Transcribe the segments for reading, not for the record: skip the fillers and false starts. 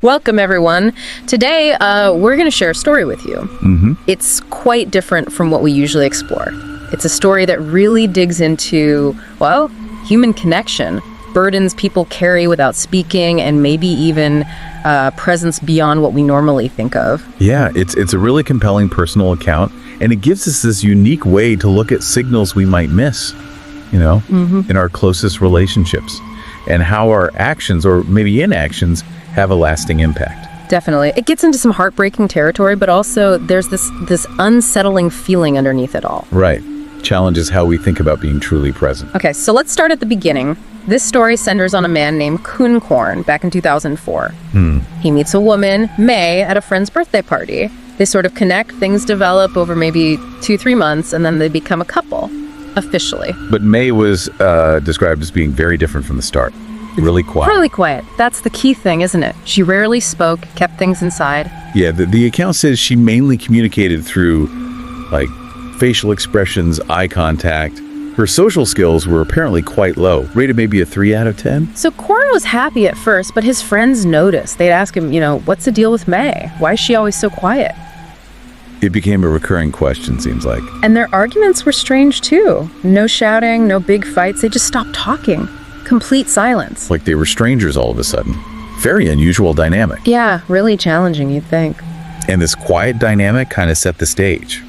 Welcome, everyone. Today, we're going to share a story with you. It's quite different from what we usually explore. It's a story that really digs into, well, human connection, burdens people carry without speaking, and maybe even presence beyond what we normally think of. Yeah, it's a really compelling personal account, and it gives us this unique way to look at signals we might miss, in our closest relationships, and how our actions, or maybe inactions, have a lasting impact. Definitely. It gets into some heartbreaking territory, but also there's this unsettling feeling underneath it all. Right. Challenges how we think about being truly present. Okay, so let's start at the beginning. This story centers on a man named Korn back in 2004. He meets a woman, May, at a friend's birthday party. They sort of connect, things develop over maybe 2-3 months, and then they become a couple, officially. But May was described as being very different from the start. Really quiet. Really quiet. That's the key thing, isn't it? She rarely spoke, kept things inside. Yeah, the account says she mainly communicated through, facial expressions, eye contact. Her social skills were apparently quite low, rated maybe a 3 out of 10. So Korn was happy at first, but his friends noticed. They'd ask him, what's the deal with May? Why is she always so quiet? It became a recurring question, seems like. And their arguments were strange, too. No shouting, no big fights. They just stopped talking. Complete silence. Like they were strangers all of a sudden. Very unusual dynamic. Yeah, really challenging, you'd think. And this quiet dynamic kind of set the stage.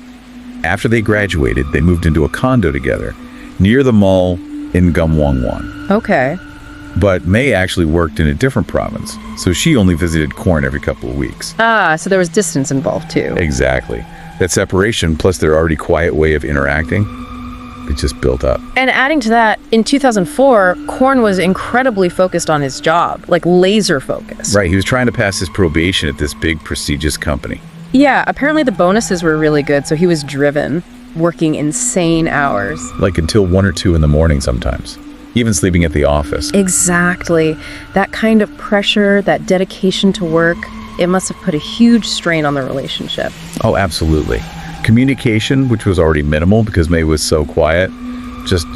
After they graduated, they moved into a condo together near the mall in Gumwangwon. Okay. But May actually worked in a different province, so she only visited Korn every couple of weeks. Ah, so there was distance involved too. Exactly. That separation, plus their already quiet way of interacting, it just built up. And adding to that, in 2004, Korn was incredibly focused on his job, like laser focused. Right, he was trying to pass his probation at this big, prestigious company. Yeah, apparently the bonuses were really good, so he was driven, working insane hours. Like until 1 or 2 in the morning sometimes, even sleeping at the office. Exactly. That kind of pressure, that dedication to work, it must have put a huge strain on the relationship. Oh, absolutely. Communication, which was already minimal because May was so quiet, just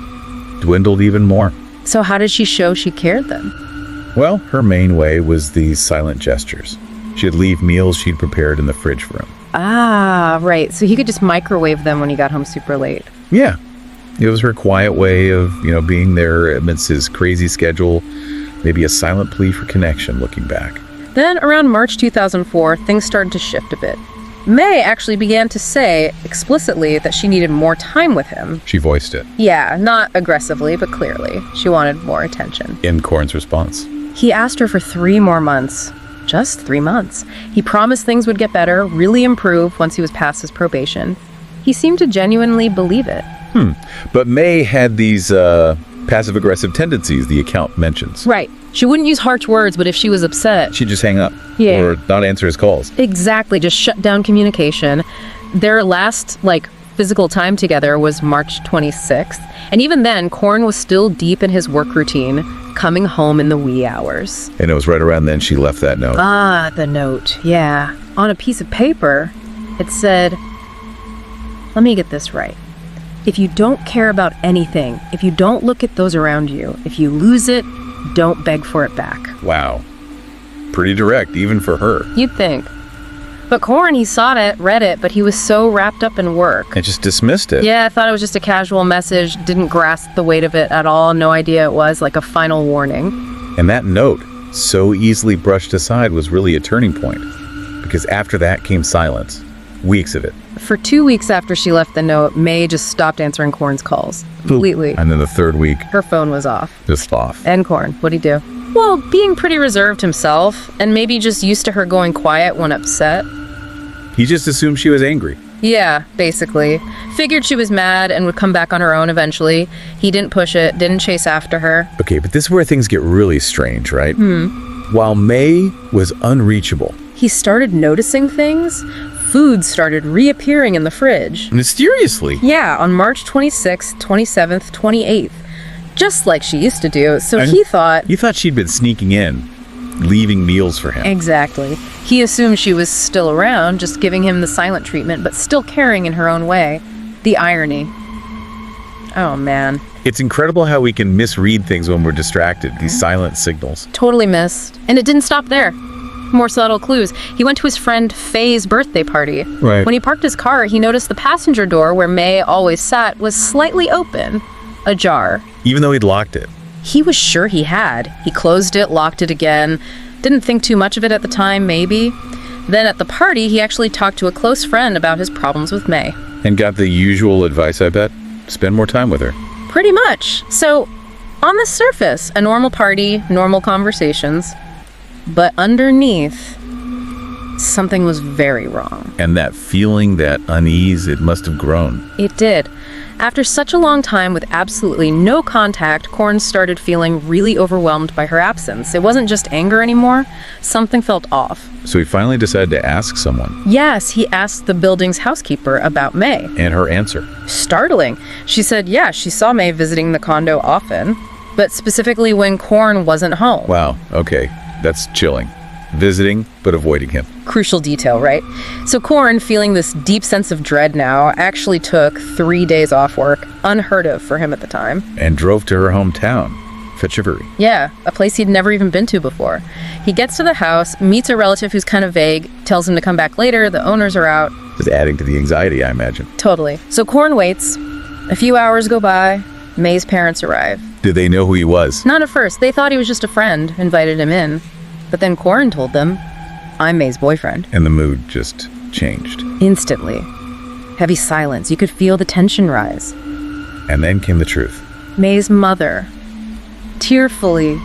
dwindled even more. So how did she show she cared then? Well, her main way was these silent gestures. She'd leave meals she'd prepared in the fridge for him. Ah, right. So he could just microwave them when he got home super late. Yeah. It was her quiet way of, being there amidst his crazy schedule, maybe a silent plea for connection looking back. Then around March 2004, things started to shift a bit. May actually began to say explicitly that she needed more time with him. She voiced it. Yeah, not aggressively, but clearly. She wanted more attention. In Korn's response. He asked her for 3 more months. Just 3 months. He promised things would get better, really improve once he was past his probation. He seemed to genuinely believe it. But May had these passive-aggressive tendencies the account mentions. Right. She wouldn't use harsh words, but if she was upset... She'd just hang up. Yeah. Or not answer his calls. Exactly. Just shut down communication. Their last, physical time together was March 26th. And even then, Korn was still deep in his work routine, coming home in the wee hours. And it was right around then she left that note. Ah, the note. Yeah. On a piece of paper, it said, let me get this right. If you don't care about anything, if you don't look at those around you, if you lose it, don't beg for it back. Wow. Pretty direct, even for her. You'd think. But Korn, he saw it, read it, but he was so wrapped up in work. And just dismissed it. Yeah, I thought it was just a casual message, didn't grasp the weight of it at all, no idea it was, like a final warning. And that note, so easily brushed aside, was really a turning point. Because after that came silence. Weeks of it. For 2 weeks after she left the note, May just stopped answering Korn's calls. Completely. And then the 3rd week... her phone was off. Just off. And Korn, what'd he do? Well, being pretty reserved himself, and maybe just used to her going quiet when upset. He just assumed she was angry. Yeah, basically. Figured she was mad and would come back on her own eventually. He didn't push it, didn't chase after her. Okay, but this is where things get really strange, right? While May was unreachable... he started noticing things. Food started reappearing in the fridge. Mysteriously. Yeah, on March 26th, 27th, 28th. Just like she used to do. So he thought... You thought she'd been sneaking in, leaving meals for him. Exactly. He assumed she was still around, just giving him the silent treatment, but still caring in her own way. The irony. Oh, man. It's incredible how we can misread things when we're distracted, these silent signals. Totally missed. And it didn't stop there. More subtle clues. He went to his friend Faye's birthday party. Right. When he parked his car, he noticed the passenger door where May always sat was slightly open, ajar. Even though he'd locked it. He was sure he had. He closed it, locked it again. Didn't think too much of it at the time, maybe. Then at the party, he actually talked to a close friend about his problems with May. And got the usual advice, I bet. Spend more time with her. Pretty much. So, on the surface, a normal party, normal conversations. But underneath, something was very wrong. And that feeling, that unease, it must have grown. It did. After such a long time with absolutely no contact, Korn started feeling really overwhelmed by her absence. It wasn't just anger anymore. Something felt off. So he finally decided to ask someone. Yes, he asked the building's housekeeper about May. And her answer. Startling. She said, yeah, she saw May visiting the condo often, but specifically when Korn wasn't home. Wow, okay. That's chilling. Visiting, but avoiding him. Crucial detail, right? So Korn, feeling this deep sense of dread now, actually took 3 days off work, unheard of for him at the time. And drove to her hometown, Fetchivery. Yeah, a place he'd never even been to before. He gets to the house, meets a relative who's kind of vague, tells him to come back later, the owners are out. Just adding to the anxiety, I imagine. Totally. So Korn waits. A few hours go by. May's parents arrive. Did they know who he was? Not at first. They thought he was just a friend, invited him in. But then Korn told them, I'm May's boyfriend. And the mood just changed. Instantly. Heavy silence. You could feel the tension rise. And then came the truth. May's mother tearfully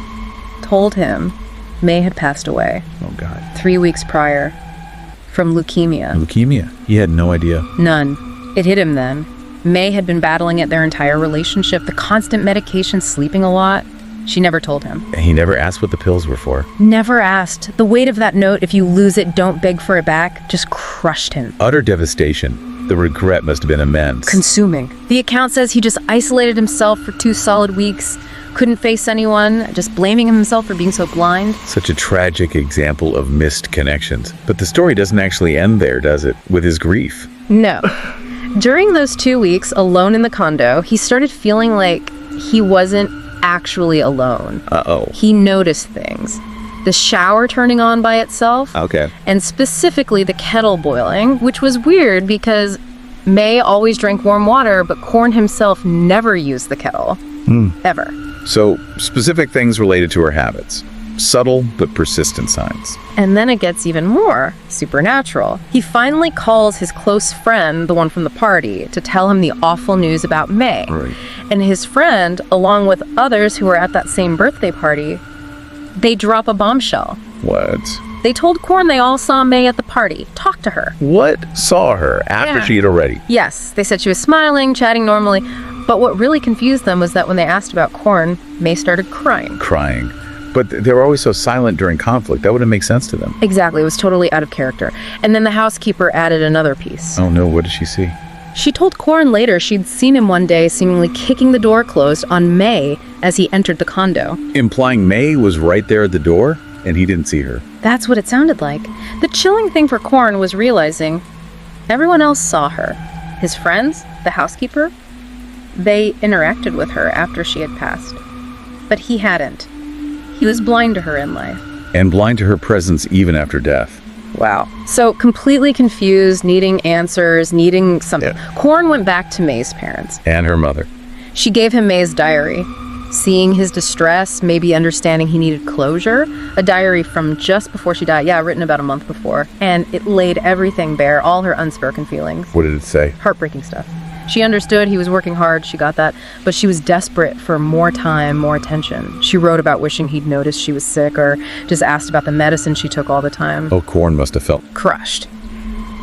told him May had passed away. Oh, God. 3 weeks prior. From leukemia. Leukemia? He had no idea. None. It hit him then. May had been battling it their entire relationship. The constant medication, sleeping a lot. She never told him. And he never asked what the pills were for. Never asked. The weight of that note, if you lose it, don't beg for it back, just crushed him. Utter devastation. The regret must have been immense. Consuming. The account says he just isolated himself for 2 solid weeks, couldn't face anyone, just blaming himself for being so blind. Such a tragic example of missed connections. But the story doesn't actually end there, does it? With his grief. No. During those 2 weeks, alone in the condo, he started feeling like he wasn't actually alone. Uh-oh. He noticed things. The shower turning on by itself. Okay. And specifically the kettle boiling, which was weird because May always drank warm water, but Korn himself never used the kettle. Ever. So, specific things related to her habits. Subtle but persistent signs. And then it gets even more supernatural. He finally calls his close friend, the one from the party, to tell him the awful news about May. Right. And his friend, along with others who were at that same birthday party, they drop a bombshell. What? They told Korn they all saw May at the party, talked to her. What? Saw her after she had already? Yes, they said she was smiling, chatting normally. But what really confused them was that when they asked about Korn, May started crying. Crying. But they were always so silent during conflict. That wouldn't make sense to them. Exactly. It was totally out of character. And then the housekeeper added another piece. Oh no, what did she see? She told Korn later she'd seen him one day seemingly kicking the door closed on May as he entered the condo. Implying May was right there at the door and he didn't see her. That's what it sounded like. The chilling thing for Korn was realizing everyone else saw her. His friends, the housekeeper, they interacted with her after she had passed. But he hadn't. He was blind to her in life. And blind to her presence even after death. Wow. So completely confused, needing answers, needing something. Yeah. Korn went back to May's parents. And her mother. She gave him May's diary. Seeing his distress, maybe understanding he needed closure. A diary from just before she died. Yeah, written about a month before. And it laid everything bare, all her unspoken feelings. What did it say? Heartbreaking stuff. She understood he was working hard, she got that, but she was desperate for more time, more attention. She wrote about wishing he'd noticed she was sick or just asked about the medicine she took all the time. Oh, Korn must have felt Crushed.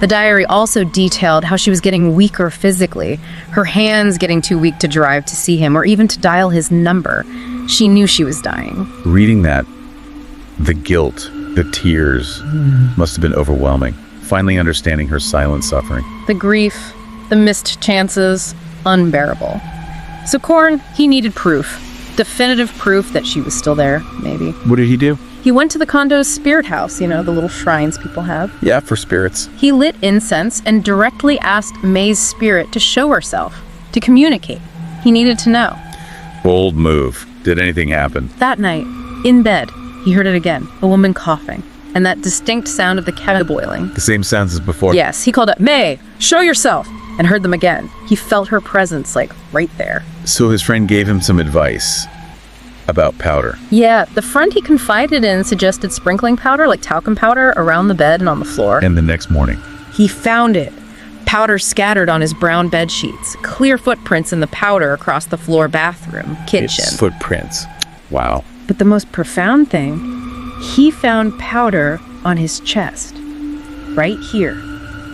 The diary also detailed how she was getting weaker physically, her hands getting too weak to drive to see him or even to dial his number. She knew she was dying. Reading that, the guilt, the tears must have been overwhelming. Finally understanding her silent suffering. The grief, the missed chances, unbearable. So Korn, he needed proof. Definitive proof that she was still there, maybe. What did he do? He went to the condo's spirit house, you know, the little shrines people have. Yeah, for spirits. He lit incense and directly asked May's spirit to show herself, to communicate. He needed to know. Bold move. Did anything happen? That night, in bed, he heard it again, a woman coughing. and that distinct sound of the kettle boiling. The same sounds as before. Yes, he called out, "May, show yourself!" and heard them again. He felt her presence, like, right there. So his friend gave him some advice about powder. Yeah, the friend he confided in suggested sprinkling powder, like talcum powder, around the bed and on the floor. And the next morning, He found it. Powder scattered on his brown bed sheets. Clear footprints in the powder across the floor, bathroom, kitchen. it's footprints. Wow. But the most profound thing, he found powder on his chest. Right here.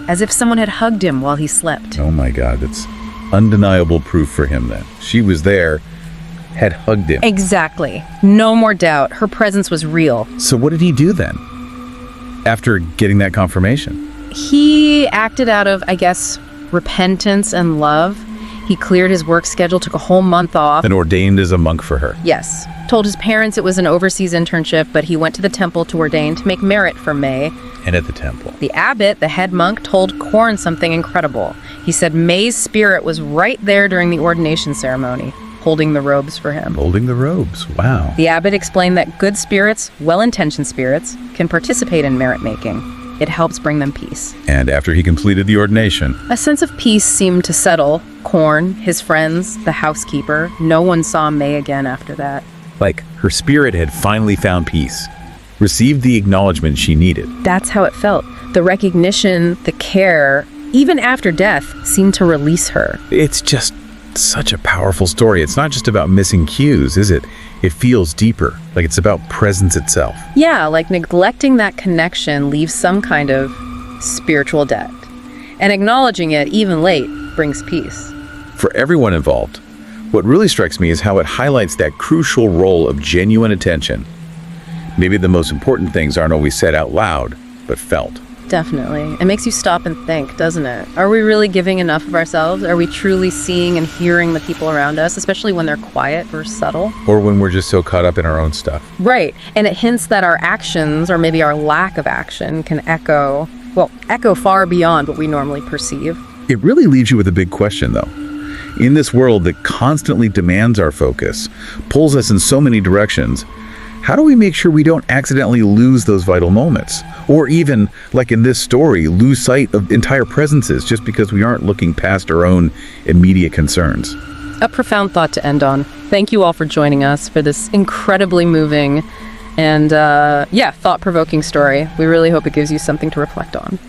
As if someone had hugged him while he slept. Oh my God, that's undeniable proof for him then. She was there, had hugged him. Exactly. No more doubt. Her presence was real. So what did he do then? After getting that confirmation? He acted out of, I guess, repentance and love. He cleared his work schedule, took a whole month off. And ordained as a monk for her. Yes. Told his parents it was an overseas internship, but he went to the temple to ordain to make merit for May. And at the temple. The abbot, the head monk, told Korn something incredible. He said May's spirit was right there during the ordination ceremony, holding the robes for him. Holding the robes. Wow. The abbot explained that good spirits, well-intentioned spirits, can participate in merit making. It helps bring them peace. And after he completed the ordination, A sense of peace seemed to settle. Korn, his friends, the housekeeper, no one saw May again after that. like her spirit had finally found peace, received the acknowledgement she needed. That's how it felt. The recognition, the care, even after death, seemed to release her. It's just such a powerful story. It's not just about missing cues, is it? It feels deeper, like it's about presence itself. Yeah, like neglecting that connection leaves some kind of spiritual debt. And acknowledging it, even late, brings peace. For everyone involved, what really strikes me is how it highlights that crucial role of genuine attention. Maybe the most important things aren't always said out loud, but felt. Definitely. It makes you stop and think, doesn't it? Are we really giving enough of ourselves? Are we truly seeing and hearing the people around us, especially when they're quiet or subtle? Or when we're just so caught up in our own stuff. Right. And it hints that our actions, or maybe our lack of action, can echo far beyond what we normally perceive. It really leaves you with a big question, though. In this world that constantly demands our focus, pulls us in so many directions, how do we make sure we don't accidentally lose those vital moments? Or even, like in this story, lose sight of entire presences just because we aren't looking past our own immediate concerns? A profound thought to end on. Thank you all for joining us for this incredibly moving and, thought-provoking story. We really hope it gives you something to reflect on.